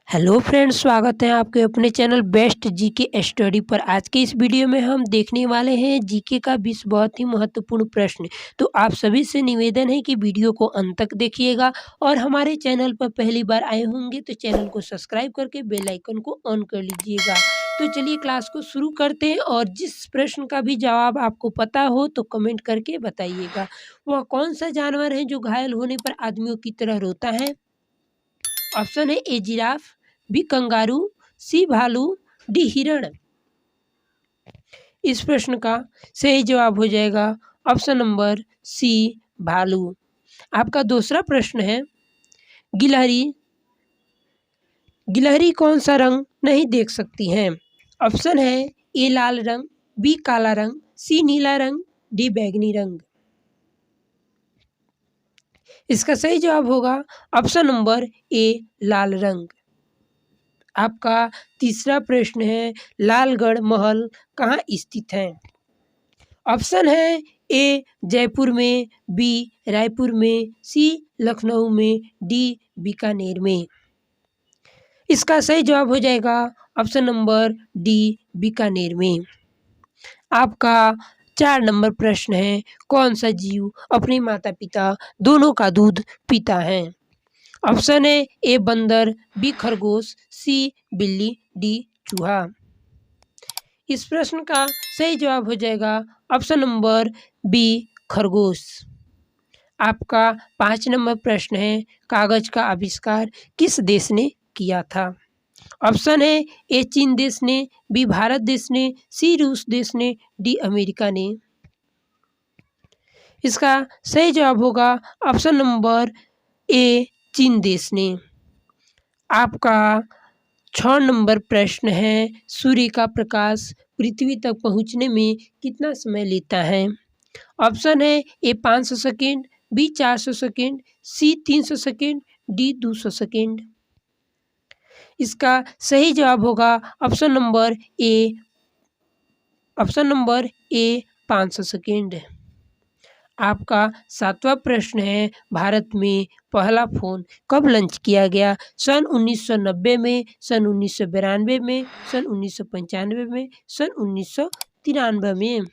Hello friends, स्वागत है आपके अपने चैनल बेस्ट जीके स्टडी पर। आज के इस वीडियो में हम देखने वाले हैं जीके का 20 बहुत ही महत्वपूर्ण प्रश्न। तो आप सभी से निवेदन है कि वीडियो को अंत तक देखिएगा और हमारे चैनल पर पहली बार आए होंगे तो चैनल को सब्सक्राइब करके बेल आइकन को ऑन कर लीजिएगा। तो चलिए क्लास को शुरू करते हैं और जिस प्रश्न का भी जवाब आपको पता हो तो कमेंट करके बताइएगा। वह कौन सा जानवर है जो घायल होने पर आदमियों की तरह रोता है? ऑप्शन है ए जिराफ, बी कंगारू, सी भालू, डी हिरण। इस प्रश्न का सही जवाब हो जाएगा ऑप्शन नंबर सी भालू। आपका दूसरा प्रश्न है गिलहरी गिलहरी कौन सा रंग नहीं देख सकती हैं? ऑप्शन है ए लाल रंग, बी काला रंग, सी नीला रंग, डी बैगनी रंग। इसका सही जवाब होगा ऑप्शन नंबर ए लाल रंग। आपका तीसरा प्रश्न है लालगढ़ महल कहाँ स्थित है? ऑप्शन है ए जयपुर में, बी रायपुर में, सी लखनऊ में, डी बीकानेर में। इसका सही जवाब हो जाएगा ऑप्शन नंबर डी बीकानेर में। आपका 4 नंबर प्रश्न है कौन सा जीव अपने माता पिता दोनों का दूध पीता है? ऑप्शन है ए बंदर, बी खरगोश, सी बिल्ली, डी चूहा। इस प्रश्न का सही जवाब हो जाएगा ऑप्शन नंबर बी खरगोश। आपका 5 नंबर प्रश्न है कागज का आविष्कार किस देश ने किया था? ऑप्शन है ए चीन देश ने, बी भारत देश ने, सी रूस देश ने, डी अमेरिका ने। इसका सही जवाब होगा ऑप्शन नंबर ए चीन देश ने। आपका 6 नंबर प्रश्न है सूर्य का प्रकाश पृथ्वी तक पहुंचने में कितना समय लेता है? ऑप्शन है ए 500 सेकेंड, बी 400 सेकेंड, सी 300 सेकेंड, डी 200 सेकेंड। इसका सही जवाब होगा ऑप्शन नंबर ए 500 सेकेंड। आपका 7वां प्रश्न है भारत में पहला फ़ोन कब लॉन्च किया गया? सन 1990 में, सन 1992 में, सन 1995 में, सन 1993 में।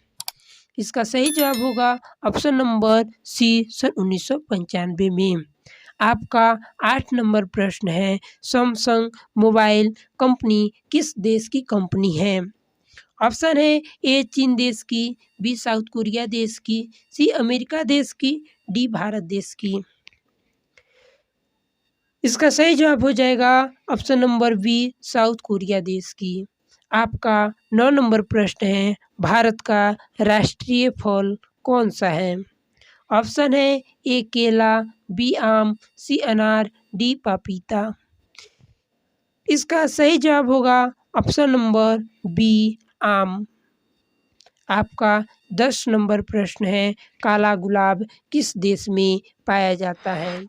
इसका सही जवाब होगा ऑप्शन नंबर सी सन 1995 में। आपका 8 नंबर प्रश्न है सैमसंग मोबाइल कंपनी किस देश की कंपनी है? ऑप्शन है ए चीन देश की, बी साउथ कोरिया देश की, सी अमेरिका देश की, डी भारत देश की। इसका सही जवाब हो जाएगा option number B South Korea देश की। आपका 9 नंबर प्रश्न है भारत का राष्ट्रीय फल कौन सा है? ऑप्शन है ए केला, बी आम, सी अनार, डी पपीता। इसका सही जवाब होगा ऑप्शन नंबर बी आम। आपका 10 नंबर प्रश्न है काला गुलाब किस देश में पाया जाता है?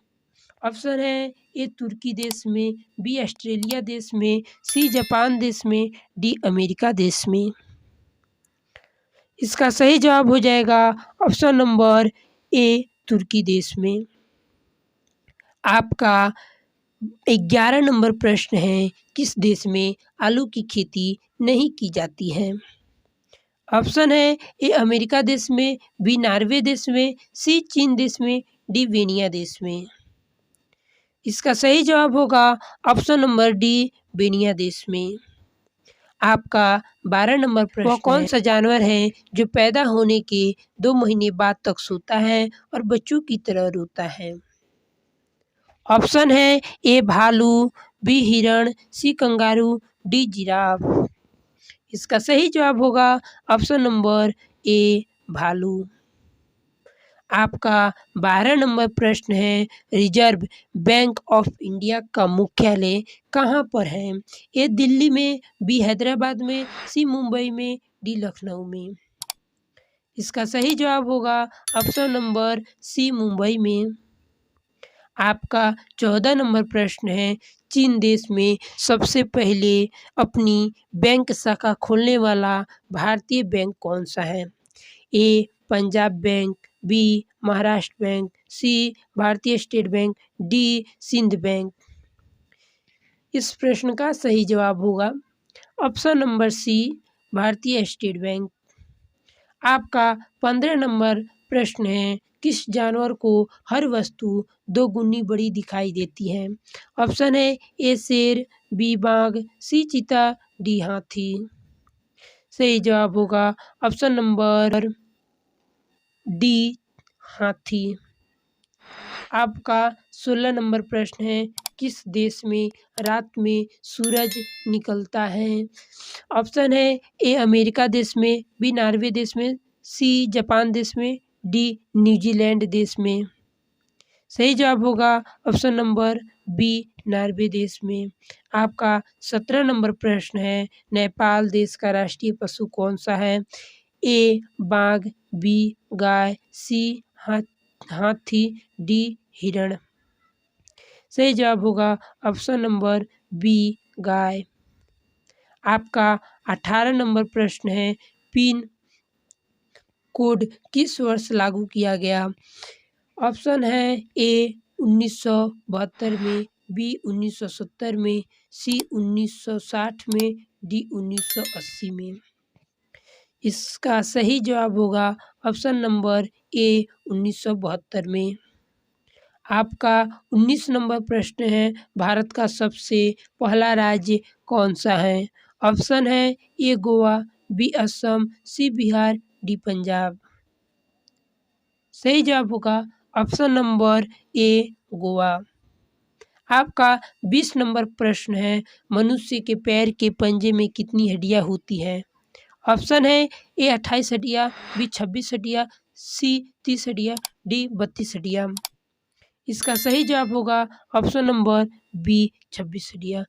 ऑप्शन है ए तुर्की देश में, बी ऑस्ट्रेलिया देश में, सी जापान देश में, डी अमेरिका देश में। इसका सही जवाब हो जाएगा ऑप्शन नंबर ए तुर्की देश में। आपका 11 नंबर प्रश्न है किस देश में आलू की खेती नहीं की जाती है? ऑप्शन है ए अमेरिका देश में, बी नॉर्वे देश में, सी चीन देश में, डी वेनिया देश में। इसका सही जवाब होगा ऑप्शन नंबर डी वेनिया देश में। आपका 12 नंबर प्रश्न वह कौन सा जानवर है जो पैदा होने के 2 महीने बाद तक सोता है और बच्चों की तरह रोता है? ऑप्शन है ए भालू, बी हिरण, सी कंगारू, डी जिराफ। इसका सही जवाब होगा ऑप्शन नंबर ए भालू। आपका 12 नंबर प्रश्न है रिजर्व बैंक ऑफ इंडिया का मुख्यालय कहाँ पर है? ए दिल्ली में, बी हैदराबाद में, सी मुंबई में, डी लखनऊ में। इसका सही जवाब होगा ऑप्शन नंबर सी मुंबई में। आपका 14 नंबर प्रश्न है चीन देश में सबसे पहले अपनी बैंक शाखा खोलने वाला भारतीय बैंक कौन सा है? A Punjab bank, B Maharashtra bank, C Bharatiya state bank, D Sindh bank. इस प्रश्न का सही जवाब होगा option number C, Bharatiya state bank. आपका 15 नंबर प्रश्न है, किस जानवर को हर वस्तु दोगुनी बड़ी दिखाई देती है? ऑप्शन है ए शेर, बी बाघ, सी चीता, डी हाथी। सही जवाब होगा ऑप्शन नंबर डी, हाथी। आपका 16 नंबर प्रश्न है, किस देश में रात में सूरज निकलता है? ऑप्शन है ए अमेरिका देश में, बी नॉर्वे देश में, सी जापान देश में, डी न्यूजीलैंड देश में। सही जवाब होगा ऑप्शन नंबर बी, नॉर्वे देश में। आपका 17 नंबर प्रश्न है, नेपाल देश का राष्ट्रीय पशु कौन सा है? ए बाघ, बी गाय, सी हाथी, डी हिरण। सही जवाब होगा ऑप्शन नंबर बी, गाय। आपका 18 नंबर प्रश्न है, पिन कोड किस वर्ष लागू किया गया? ऑप्शन है ए 1972 में, बी 1970 में, सी 1960 में, डी 1980 में। इसका सही जवाब होगा ऑप्शन नंबर ए 1972 में। आपका 19 नंबर प्रश्न है, भारत का सबसे पहला राज्य कौन सा है? ऑप्शन है ए गोवा, बी असम, सी बिहार, डी पंजाब। सही जवाब होगा ऑप्शन नंबर ए, गोवा। आपका 20 नंबर प्रश्न है, मनुष्य के पैर के पंजे में कितनी हड्डियां होती हैं? ऑप्शन है ए 28 हड्डियां, बी 26 हड्डियां, सी 30 हड्डियां, डी 32 हड्डियां। इसका सही जवाब होगा ऑप्शन नंबर बी, 26 हड्डियां।